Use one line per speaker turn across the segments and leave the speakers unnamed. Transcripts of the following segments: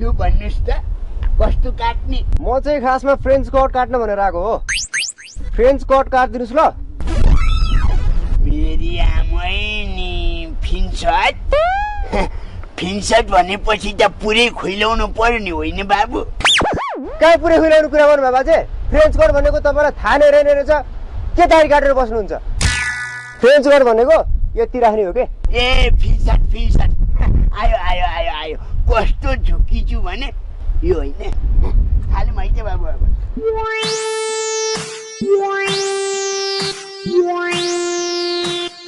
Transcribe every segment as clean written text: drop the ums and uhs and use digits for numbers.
यो भन्नुस् त कस्तो काट्ने?
म चाहिँ खासमा फ्रेन्च कट काट्न भनेर आएको हो। फ्रेन्च कट काट्दिनुस् ल।
मेरी आमै नि फिन्सट फिन्सट भनेपछि त पुरै खुइलाउनु पर्यो नि होइन बाबु?
कहाँ पुरै खुइलाउनु कुरा गर्नु भयो बाजे? फ्रेन्च कट भनेको तपाईँलाई थाहा नै रहेछ। के दाढी काटेर बस्नुहुन्छ? फ्रेन्च कट भनेको यति राख्ने हो के?
ए फिन्सट फिन्सट आयो आयो आयो आयो कस्तो झुकी छु भने यो होइन खाली माइते बाबु अब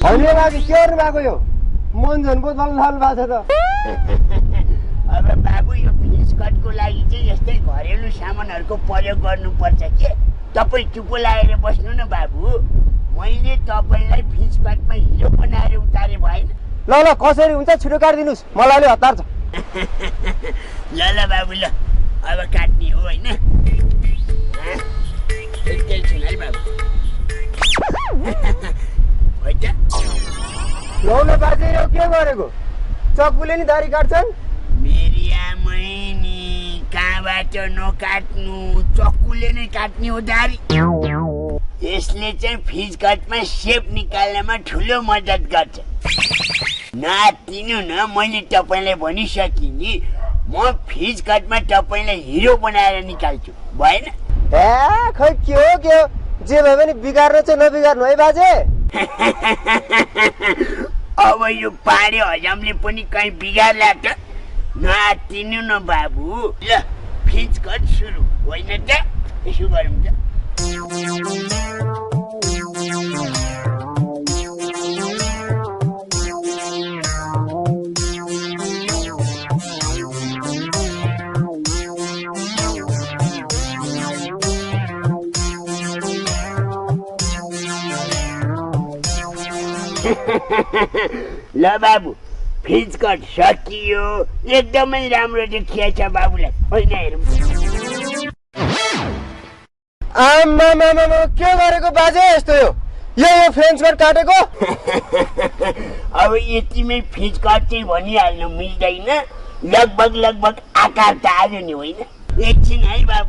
होइन बाजे के गर्नु भएको यो? मन झन् पो दल भएको छ त।
अब बाबु यो फिन्च कटको लागि चाहिँ यस्तै घरेलु सामानहरूको प्रयोग गर्नुपर्छ के? तपाईँ चुपो लागेर बस्नु न बाबु। मैले तपाईँलाई फिन्च कटमा हिरो बनाएर उतारे भएन?
ल ल कसरी हुन्छ छिटो काटिदिनुहोस्, मलाई अलि हतार छ।
ल ल बाबु ल अब काट्ने हो होइन? एकैछिन है बाबु।
लौ न बाजे यो के गरेको? चक्कुले नि दाढी काट्छन्?
मेरी आमै नि कहाँबाट नकाट्नु, चक्कुले नै काट्ने हो दाढी। यसले चाहिँ फिन्च कटमा सेप निकाल्नमा ठुलो मद्दत गर्छ। नआत्तिनु न, मैले तपाईँलाई भनिसकेँ नि म फिन्च कटमा तपाईँलाई हिरो बनाएर निकाल्छु भएन?
ए खै के हो जे भए पनि बिगार्नु चाहिँ नबिगार्नु है बाजे।
अब यो पाडे हजामले पनि कहीँ बिगार्ला त? नआत्तिनु न बाबु। ल फिन्च कट सुरु होइन त? यसो गरौँ त। ल बाबु फिन्च कट सकियो। एकदमै राम्रो देखिएछ बाबुलाई होइन? हेरौँ
आम्मामामा के गरेको बाजे यस्तो यो फ्रेन्च कट काटेको?
अब यतिमै फिन्च कट चाहिँ भनिहाल्नु मिल्दैन। लगभग आकार त आयो नि होइन? एकछिन है बाबु।